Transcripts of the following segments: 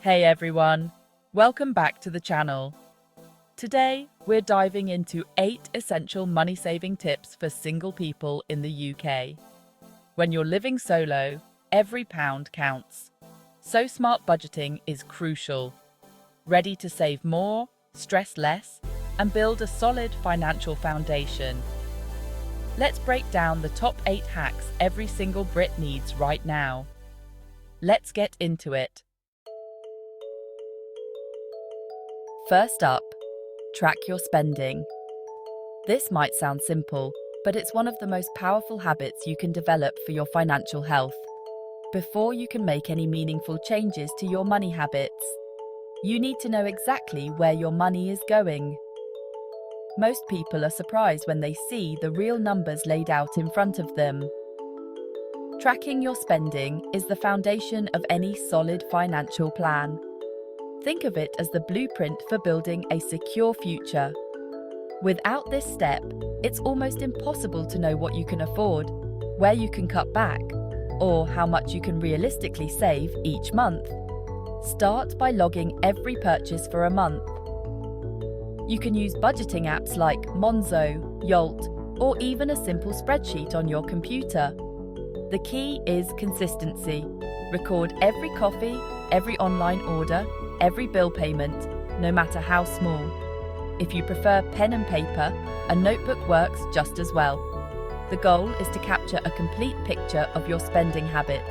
Hey everyone, welcome back to the channel. Today, we're diving into 8 essential money-saving tips for single people in the UK. When you're living solo, every pound counts. So smart budgeting is crucial. Ready to save more, stress less, and build a solid financial foundation? Let's break down the top 8 hacks every single Brit needs right now. Let's get into it. First up, track your spending. This might sound simple, but it's one of the most powerful habits you can develop for your financial health. Before you can make any meaningful changes to your money habits, you need to know exactly where your money is going. Most people are surprised when they see the real numbers laid out in front of them. Tracking your spending is the foundation of any solid financial plan. Think of it as the blueprint for building a secure future. Without this step, it's almost impossible to know what you can afford, where you can cut back, or how much you can realistically save each month. Start by logging every purchase for a month. You can use budgeting apps like Monzo, Yolt, or even a simple spreadsheet on your computer. The key is consistency. Record every coffee, every online order, every bill payment, no matter how small. If you prefer pen and paper, a notebook works just as well. The goal is to capture a complete picture of your spending habits.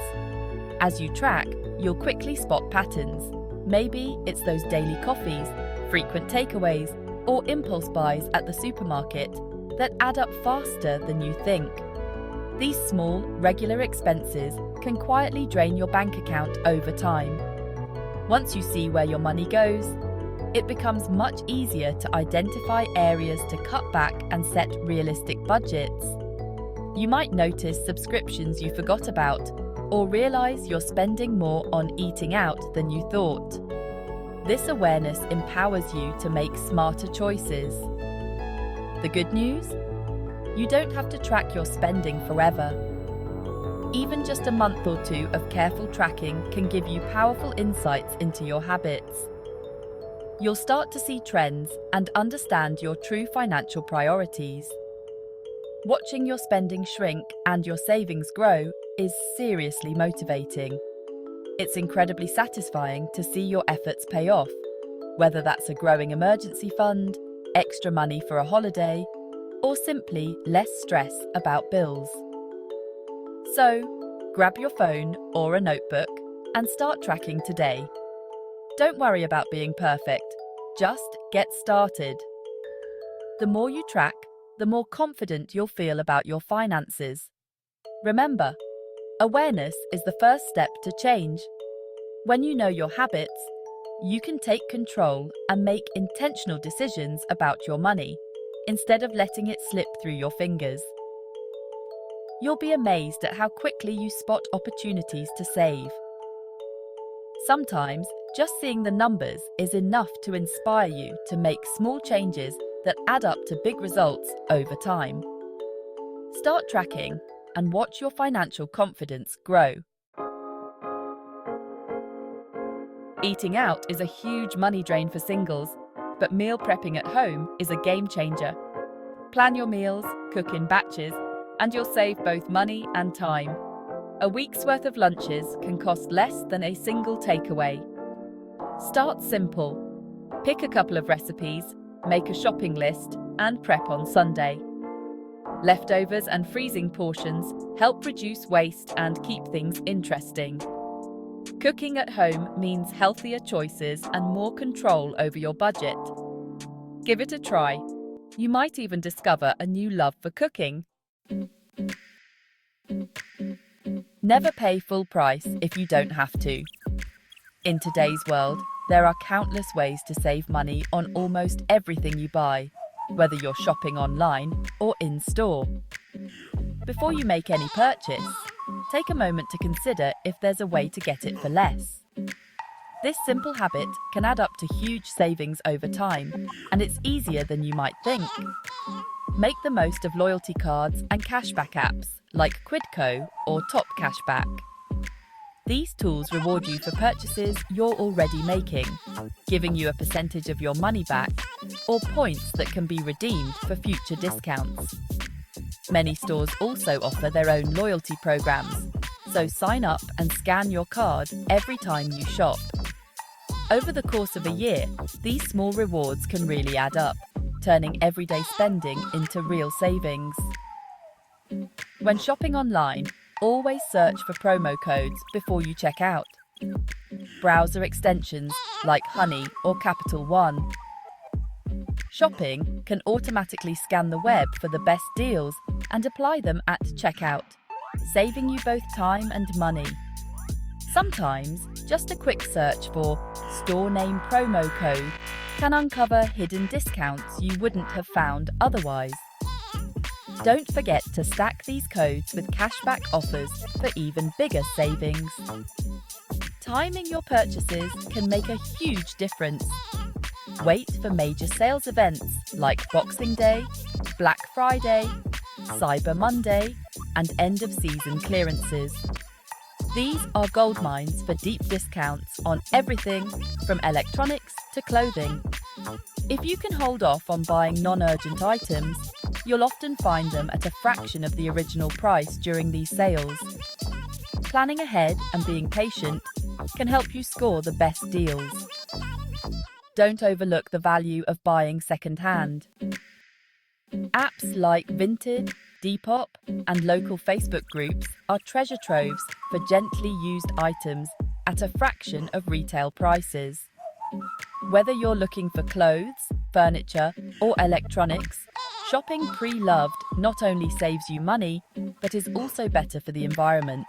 As you track, you'll quickly spot patterns. Maybe it's those daily coffees, frequent takeaways, or impulse buys at the supermarket that add up faster than you think. These small, regular expenses can quietly drain your bank account over time. Once you see where your money goes, it becomes much easier to identify areas to cut back and set realistic budgets. You might notice subscriptions you forgot about, or realize you're spending more on eating out than you thought. This awareness empowers you to make smarter choices. The good news? You don't have to track your spending forever. Even just a month or two of careful tracking can give you powerful insights into your habits. You'll start to see trends and understand your true financial priorities. Watching your spending shrink and your savings grow is seriously motivating. It's incredibly satisfying to see your efforts pay off, whether that's a growing emergency fund, extra money for a holiday, or simply less stress about bills. So, grab your phone or a notebook and start tracking today. Don't worry about being perfect, just get started. The more you track, the more confident you'll feel about your finances. Remember, awareness is the first step to change. When you know your habits, you can take control and make intentional decisions about your money, instead of letting it slip through your fingers. You'll be amazed at how quickly you spot opportunities to save. Sometimes, just seeing the numbers is enough to inspire you to make small changes that add up to big results over time. Start tracking and watch your financial confidence grow. Eating out is a huge money drain for singles, but meal prepping at home is a game changer. Plan your meals, cook in batches, and you'll save both money and time. A week's worth of lunches can cost less than a single takeaway. Start simple. Pick a couple of recipes, make a shopping list, and prep on Sunday. Leftovers and freezing portions help reduce waste and keep things interesting. Cooking at home means healthier choices and more control over your budget. Give it a try. You might even discover a new love for cooking. Never pay full price if you don't have to. In today's world, there are countless ways to save money on almost everything you buy, whether you're shopping online or in-store. Before you make any purchase, take a moment to consider if there's a way to get it for less. This simple habit can add up to huge savings over time, and it's easier than you might think. Make the most of loyalty cards and cashback apps like Quidco or Top Cashback. These tools reward you for purchases you're already making, giving you a percentage of your money back or points that can be redeemed for future discounts. Many stores also offer their own loyalty programs, so sign up and scan your card every time you shop. Over the course of a year, these small rewards can really add up, turning everyday spending into real savings. When shopping online, always search for promo codes before you check out. Browser extensions like Honey or Capital One. Shopping can automatically scan the web for the best deals and apply them at checkout, saving you both time and money. Sometimes, just a quick search for store name promo code can uncover hidden discounts you wouldn't have found otherwise. Don't forget to stack these codes with cashback offers for even bigger savings. Timing your purchases can make a huge difference. Wait for major sales events like Boxing Day, Black Friday, Cyber Monday, and end-of-season clearances. These are goldmines for deep discounts on everything from electronics to clothing. If you can hold off on buying non-urgent items, you'll often find them at a fraction of the original price during these sales. Planning ahead and being patient can help you score the best deals. Don't overlook the value of buying second-hand. Apps like Vinted, Depop, and local Facebook groups are treasure troves for gently used items at a fraction of retail prices. Whether you're looking for clothes, furniture, or electronics, shopping pre-loved not only saves you money, but is also better for the environment.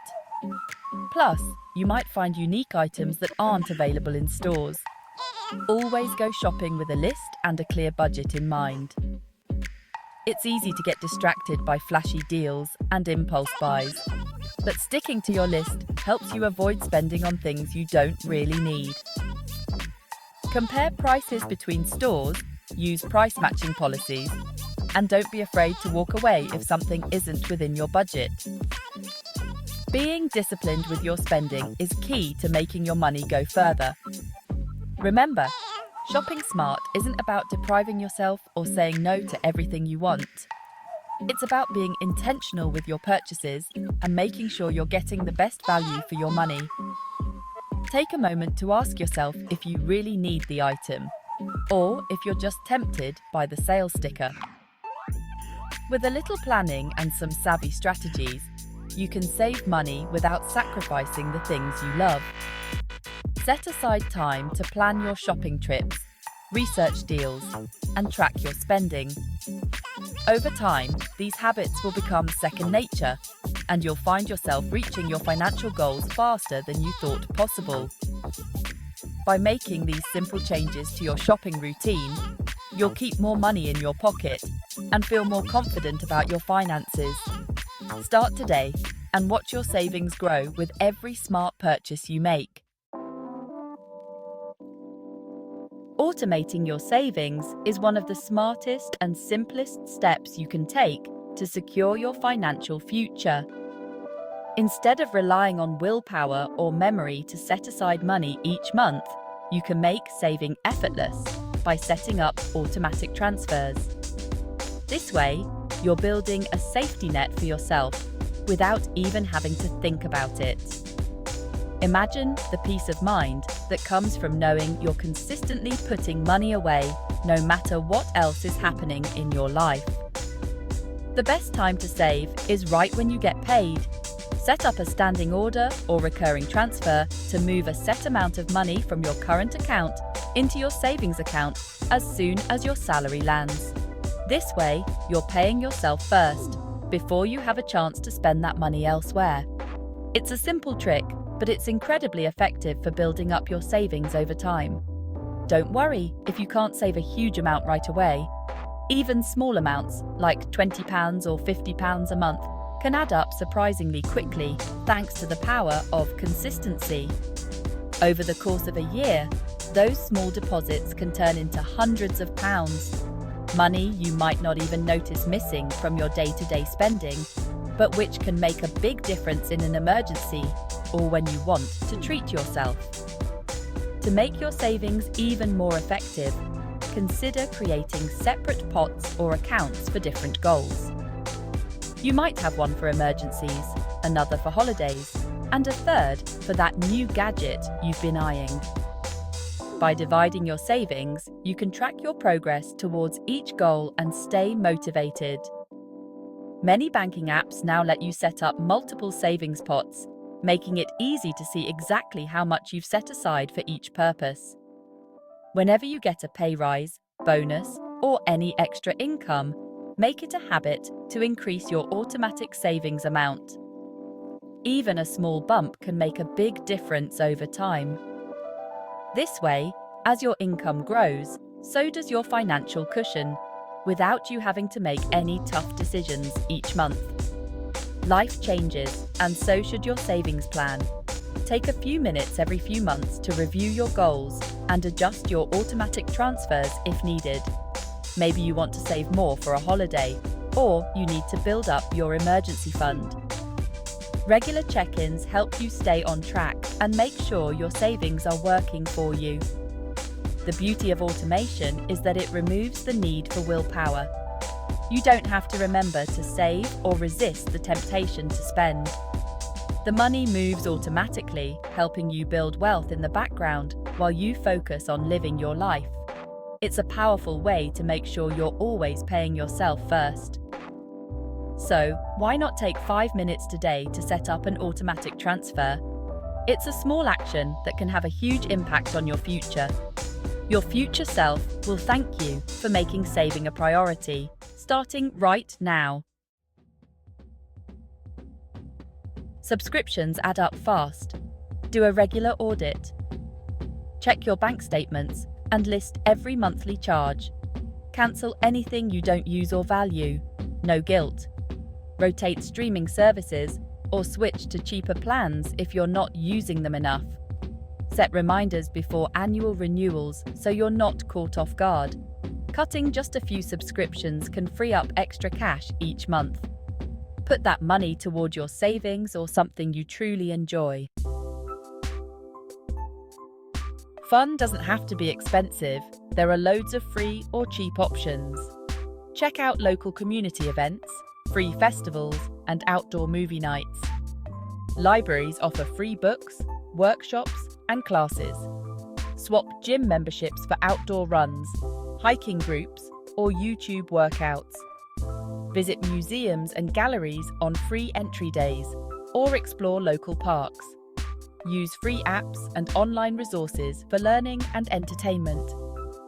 Plus, you might find unique items that aren't available in stores. Always go shopping with a list and a clear budget in mind. It's easy to get distracted by flashy deals and impulse buys, but sticking to your list helps you avoid spending on things you don't really need. Compare prices between stores, use price matching policies, and don't be afraid to walk away if something isn't within your budget. Being disciplined with your spending is key to making your money go further. Remember, shopping smart isn't about depriving yourself or saying no to everything you want. It's about being intentional with your purchases and making sure you're getting the best value for your money. Take a moment to ask yourself if you really need the item, or if you're just tempted by the sale sticker. With a little planning and some savvy strategies, you can save money without sacrificing the things you love. Set aside time to plan your shopping trips, research deals, and track your spending. Over time, these habits will become second nature, and you'll find yourself reaching your financial goals faster than you thought possible. By making these simple changes to your shopping routine, you'll keep more money in your pocket and feel more confident about your finances. Start today and watch your savings grow with every smart purchase you make. Automating your savings is one of the smartest and simplest steps you can take to secure your financial future. Instead of relying on willpower or memory to set aside money each month, you can make saving effortless by setting up automatic transfers. This way, you're building a safety net for yourself without even having to think about it. Imagine the peace of mind that comes from knowing you're consistently putting money away no matter what else is happening in your life. The best time to save is right when you get paid. Set up a standing order or recurring transfer to move a set amount of money from your current account into your savings account as soon as your salary lands. This way, you're paying yourself first, before you have a chance to spend that money elsewhere. It's a simple trick, but it's incredibly effective for building up your savings over time. Don't worry if you can't save a huge amount right away. Even small amounts, like £20 or £50 a month, can add up surprisingly quickly thanks to the power of consistency. Over the course of a year, those small deposits can turn into hundreds of pounds. Money you might not even notice missing from your day-to-day spending, but which can make a big difference in an emergency or when you want to treat yourself. To make your savings even more effective, consider creating separate pots or accounts for different goals. You might have one for emergencies, another for holidays, and a third for that new gadget you've been eyeing. By dividing your savings, you can track your progress towards each goal and stay motivated. Many banking apps now let you set up multiple savings pots, making it easy to see exactly how much you've set aside for each purpose. Whenever you get a pay rise, bonus, or any extra income, make it a habit to increase your automatic savings amount. Even a small bump can make a big difference over time. This way, as your income grows, so does your financial cushion, without you having to make any tough decisions each month. Life changes, and so should your savings plan. Take a few minutes every few months to review your goals and adjust your automatic transfers if needed. Maybe you want to save more for a holiday, or you need to build up your emergency fund. Regular check-ins help you stay on track and make sure your savings are working for you. The beauty of automation is that it removes the need for willpower. You don't have to remember to save or resist the temptation to spend. The money moves automatically, helping you build wealth in the background while you focus on living your life. It's a powerful way to make sure you're always paying yourself first. So, why not take 5 minutes today to set up an automatic transfer? It's a small action that can have a huge impact on your future. Your future self will thank you for making saving a priority, starting right now. Subscriptions add up fast. Do a regular audit. Check your bank statements and list every monthly charge. Cancel anything you don't use or value. No guilt. Rotate streaming services or switch to cheaper plans if you're not using them enough. Set reminders before annual renewals so you're not caught off guard. Cutting just a few subscriptions can free up extra cash each month. Put that money toward your savings or something you truly enjoy. Fun doesn't have to be expensive. There are loads of free or cheap options. Check out local community events, free festivals, and outdoor movie nights. Libraries offer free books, workshops, and classes. Swap gym memberships for outdoor runs, hiking groups, or YouTube workouts. Visit museums and galleries on free entry days, or explore local parks. Use free apps and online resources for learning and entertainment.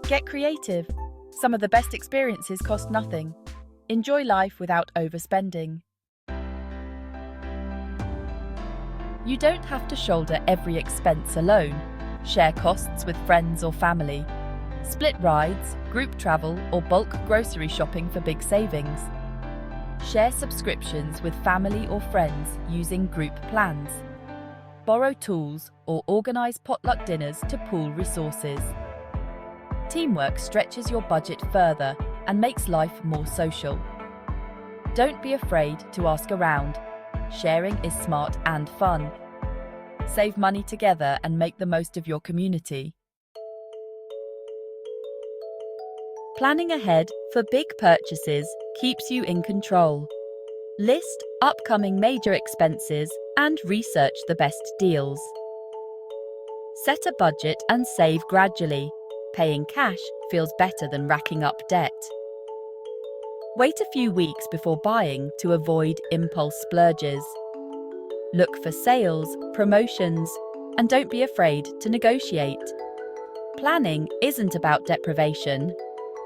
Get creative. Some of the best experiences cost nothing. Enjoy life without overspending. You don't have to shoulder every expense alone. Share costs with friends or family. Split rides, group travel, or bulk grocery shopping for big savings. Share subscriptions with family or friends using group plans. Borrow tools or organize potluck dinners to pool resources. Teamwork stretches your budget further and makes life more social. Don't be afraid to ask around. Sharing is smart and fun. Save money together and make the most of your community. Planning ahead for big purchases keeps you in control. List upcoming major expenses and research the best deals. Set a budget and save gradually. Paying cash feels better than racking up debt. Wait a few weeks before buying to avoid impulse splurges. Look for sales, promotions, and don't be afraid to negotiate. Planning isn't about deprivation.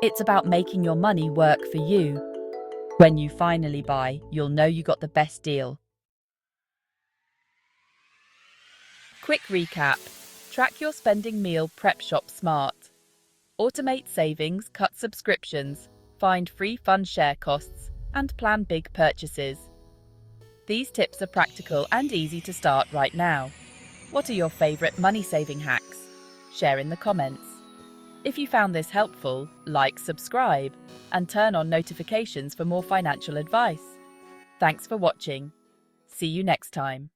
It's about making your money work for you. When you finally buy, you'll know you got the best deal. Quick recap. Track your spending meal prep shop smart. Automate savings, cut subscriptions, find free fun share costs, and plan big purchases. These tips are practical and easy to start right now. What are your favorite money-saving hacks? Share in the comments. If you found this helpful, like, subscribe, and turn on notifications for more financial advice. Thanks for watching. See you next time.